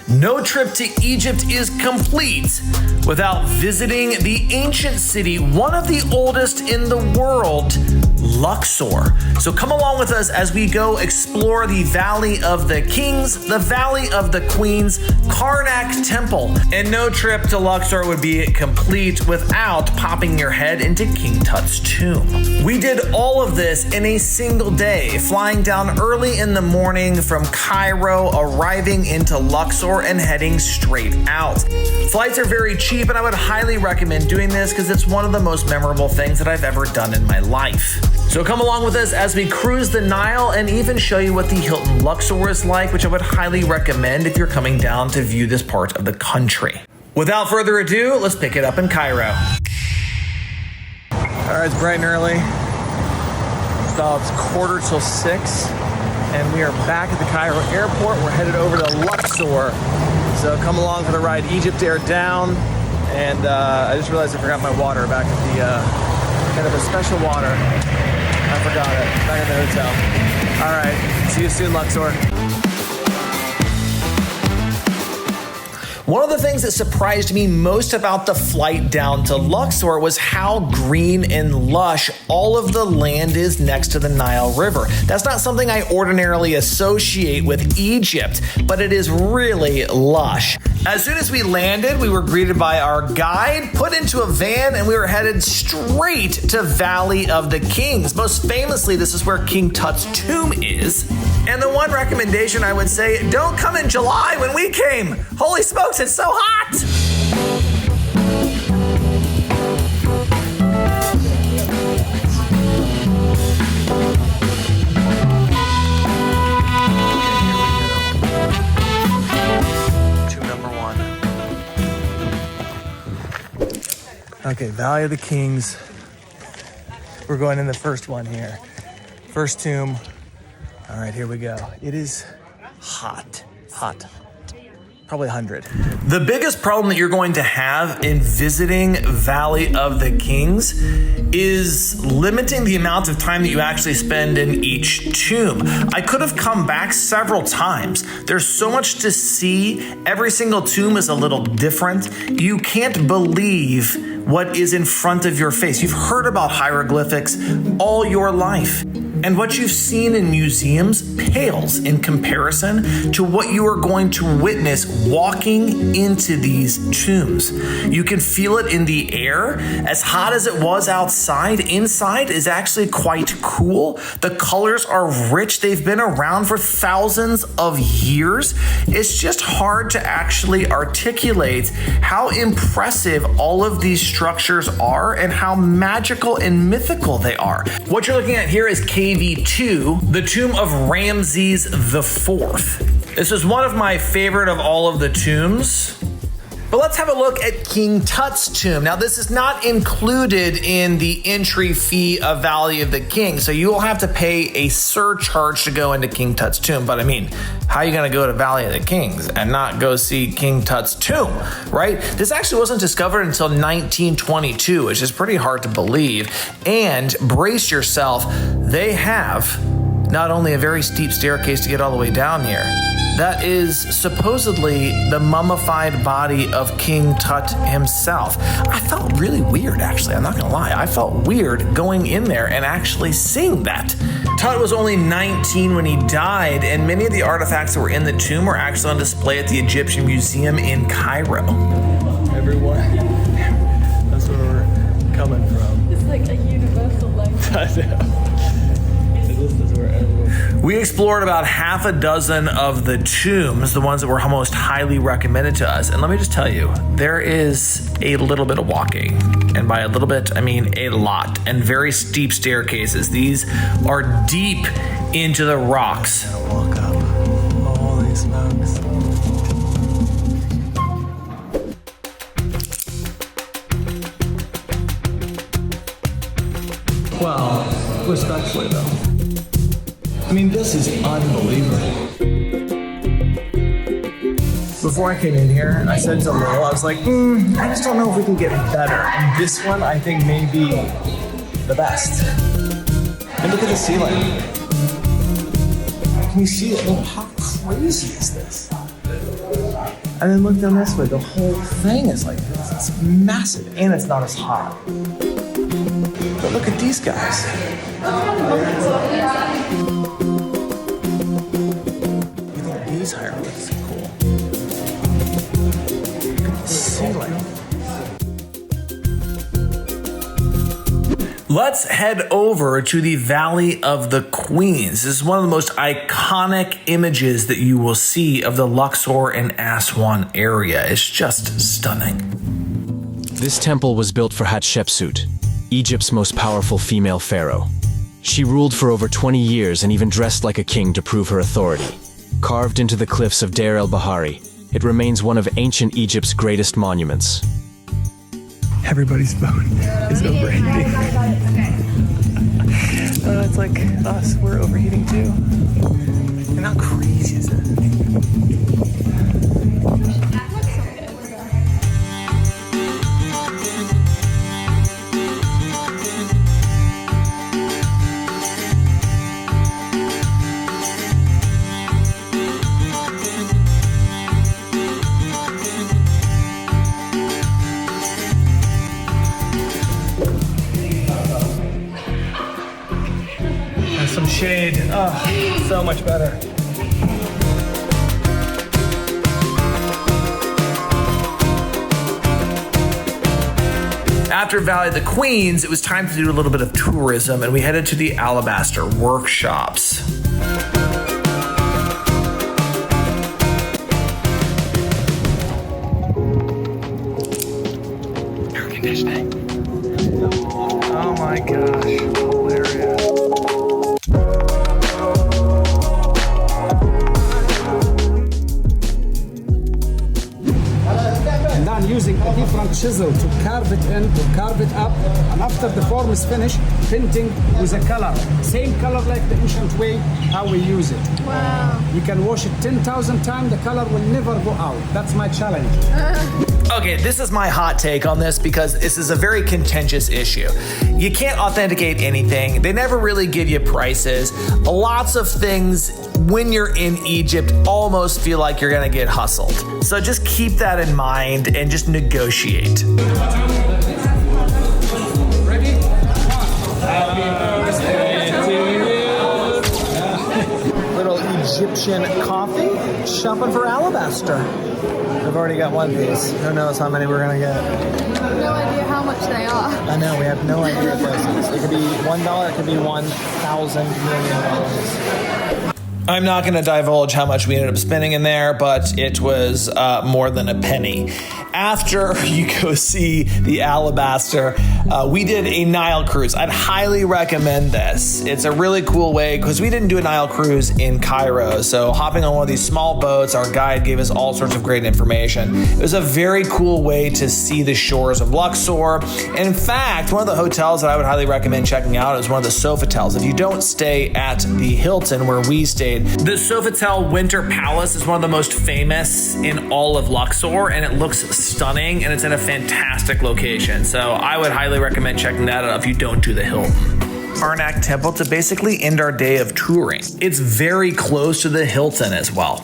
No trip to Egypt is complete without visiting the ancient city, one of the oldest in the world, Luxor. So come along with us as we go explore the Valley of the Kings, the Valley of the Queens, Karnak Temple. And no trip to Luxor would be complete without popping your head into King Tut's tomb. We did all of this in a single day, flying down early in the morning from Cairo, arriving into Luxor and heading straight out. Flights are very cheap, and I would highly recommend doing this because it's one of the most memorable things that I've ever done in my life. So come along with us as we cruise the Nile and even show you what the Hilton Luxor is like, which I would highly recommend if you're coming down to view this part of the country. Without further ado, let's pick it up in Cairo. All right, it's bright and early. So it's 5:45, and we are back at the Cairo airport. We're headed over to Luxor. So come along for the ride. Egypt Air down, and I just realized I forgot my water back at the kind of a special water. I forgot it back at the hotel. All right, see you soon, Luxor. One of the things that surprised me most about the flight down to Luxor was how green and lush all of the land is next to the Nile River. That's not something I ordinarily associate with Egypt, but it is really lush. As soon as we landed, we were greeted by our guide, put into a van, and we were headed straight to Valley of the Kings. Most famously, this is where King Tut's tomb is. And the one recommendation I would say, don't come in July when we came. Holy smokes, it's so hot! Okay, Valley of the Kings. We're going in the first one here. First tomb. All right, here we go. It is hot. Probably 100. The biggest problem that you're going to have in visiting Valley of the Kings is limiting the amount of time that you actually spend in each tomb. I could have come back several times. There's so much to see. Every single tomb is a little different. You can't believe what is in front of your face. You've heard about hieroglyphics all your life. And what you've seen in museums pales in comparison to what you are going to witness walking into these tombs. You can feel it in the air. As hot as it was outside, inside is actually quite cool. The colors are rich. They've been around for thousands of years. It's just hard to actually articulate how impressive all of these structures are and how magical and mythical they are. What you're looking at here is KV2, the tomb of Ramses IV. This is one of my favorite of all of the tombs. But let's have a look at King Tut's tomb. Now, this is not included in the entry fee of Valley of the Kings, so you will have to pay a surcharge to go into King Tut's tomb. But I mean, how are you gonna go to Valley of the Kings and not go see King Tut's tomb, right? This actually wasn't discovered until 1922, which is pretty hard to believe. And brace yourself, they have not only a very steep staircase to get all the way down here, that is supposedly the mummified body of King Tut himself. I felt really weird, actually. I'm not gonna lie. I felt weird going in there and actually seeing that. Tut was only 19 when he died, and many of the artifacts that were in the tomb were actually on display at the Egyptian Museum in Cairo. Everyone, that's where we're coming from. It's like a universal language. I know. We explored about half a dozen of the tombs, the ones that were most highly recommended to us. And let me just tell you, there is a little bit of walking. And by a little bit, I mean a lot. And very steep staircases. These are deep into the rocks. Gotta walk up. Holy smokes. Well, respectfully though, I mean, this is unbelievable. Before I came in here, I said to Lil, I was like, I just don't know if we can get better. And this one, I think, may be the best. And look at the ceiling. Can you see it? How crazy is this? And then look down this way, the whole thing is like this. It's massive, and it's not as hot. But look at these guys. You think these hieroglyphs are cool? Look at the ceiling. Let's head over to the Valley of the Queens. This is one of the most iconic images that you will see of the Luxor and Aswan area. It's just stunning. This temple was built for Hatshepsut, Egypt's most powerful female pharaoh. She ruled for over 20 years and even dressed like a king to prove her authority. Carved into the cliffs of Deir el-Bahari, it remains one of ancient Egypt's greatest monuments. Everybody's phone is overheating. It's like us, we're overheating too. And how crazy is it? Some shade. Oh, so much better. After Valley of the Queens, it was time to do a little bit of tourism, and we headed to the Alabaster workshops. Air conditioning. Oh my gosh, hilarious. Using a different chisel to carve it in, to carve it up, and after the form is finished, painting with a color. Same color like the ancient way how we use it. Wow. You can wash it 10,000 times, the color will never go out. That's my challenge. Okay, this is my hot take on this because this is a very contentious issue. You can't authenticate anything. They never really give you prices. Lots of things when you're in Egypt almost feel like you're gonna get hustled. So just keep that in mind and just negotiate. Ready? Little Egyptian coffee, shopping for alabaster. We've already got one piece. Who knows how many we're gonna get. No idea how much they are. I know, we have no idea what prices. It could be $1, it could be 1,000 million dollars. I'm not going to divulge how much we ended up spending in there, but it was more than a penny. After you go see the alabaster, we did a Nile cruise. I'd highly recommend this. It's a really cool way because we didn't do a Nile cruise in Cairo. So hopping on one of these small boats, our guide gave us all sorts of great information. It was a very cool way to see the shores of Luxor. In fact, one of the hotels that I would highly recommend checking out is one of the Sofitels. If you don't stay at the Hilton where we stayed, the Sofitel Winter Palace is one of the most famous in all of Luxor, and it looks stunning, and it's in a fantastic location. So I would highly recommend checking that out if you don't do the Hilton. Karnak Temple to basically end our day of touring. It's very close to the Hilton as well.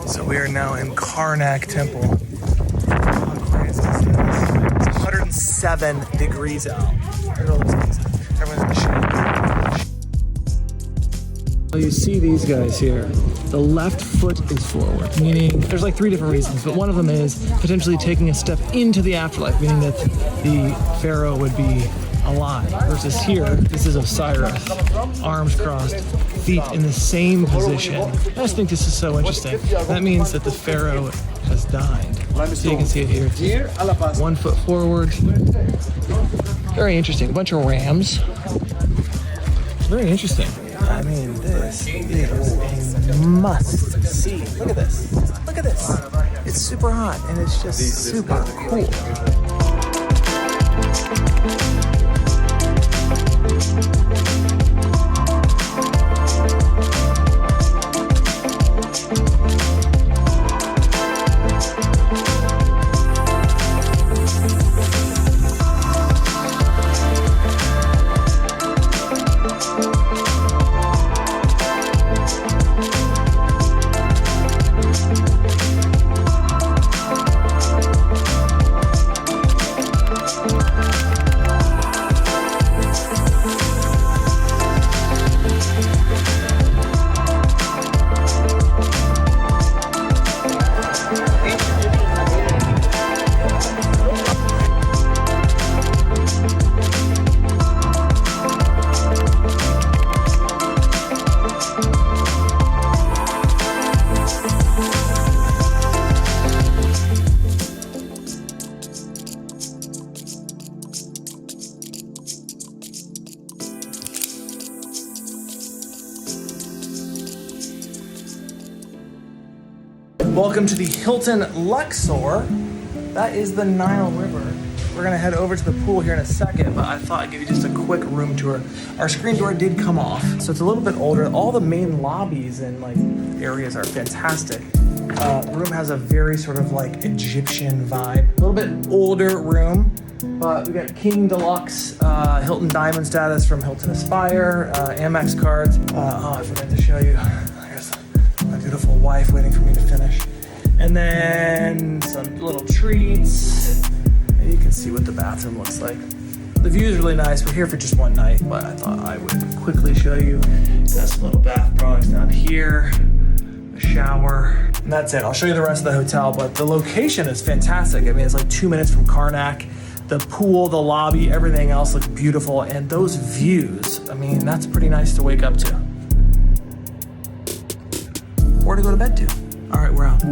So we are now in Karnak Temple. How crazy is this? It's 107 degrees out. Everyone's in the shade. You see these guys here. The left foot is forward, meaning there's like 3 different reasons, but one of them is potentially taking a step into the afterlife, meaning that the pharaoh would be alive. Versus here, this is Osiris, arms crossed, feet in the same position. I just think this is so interesting. That means that the pharaoh has died. So you can see it here. It's 1 foot forward. Very interesting. A bunch of rams. Very interesting. I mean, this is a must see. Look at this. Look at this. It's super hot and it's just super cool. Welcome to the Hilton Luxor. That is the Nile River. We're gonna head over to the pool here in a second, but I thought I'd give you just a quick room tour. Our screen door did come off, so it's a little bit older. All the main lobbies and like areas are fantastic. The room has a very sort of like Egyptian vibe. A little bit older room, but we got King Deluxe, Hilton Diamond status from Hilton Aspire, Amex cards. Oh, I forgot to show you. There's my beautiful wife waiting for me to finish. And then some little treats. And you can see what the bathroom looks like. The view is really nice. We're here for just one night, but I thought I would quickly show you. Got some little bath products down here, a shower, and that's it. I'll show you the rest of the hotel, but the location is fantastic. I mean, it's like 2 minutes from Karnak. The pool, the lobby, everything else looks beautiful, and those views, I mean, that's pretty nice to wake up to. Or to go to bed to. All right, we're out.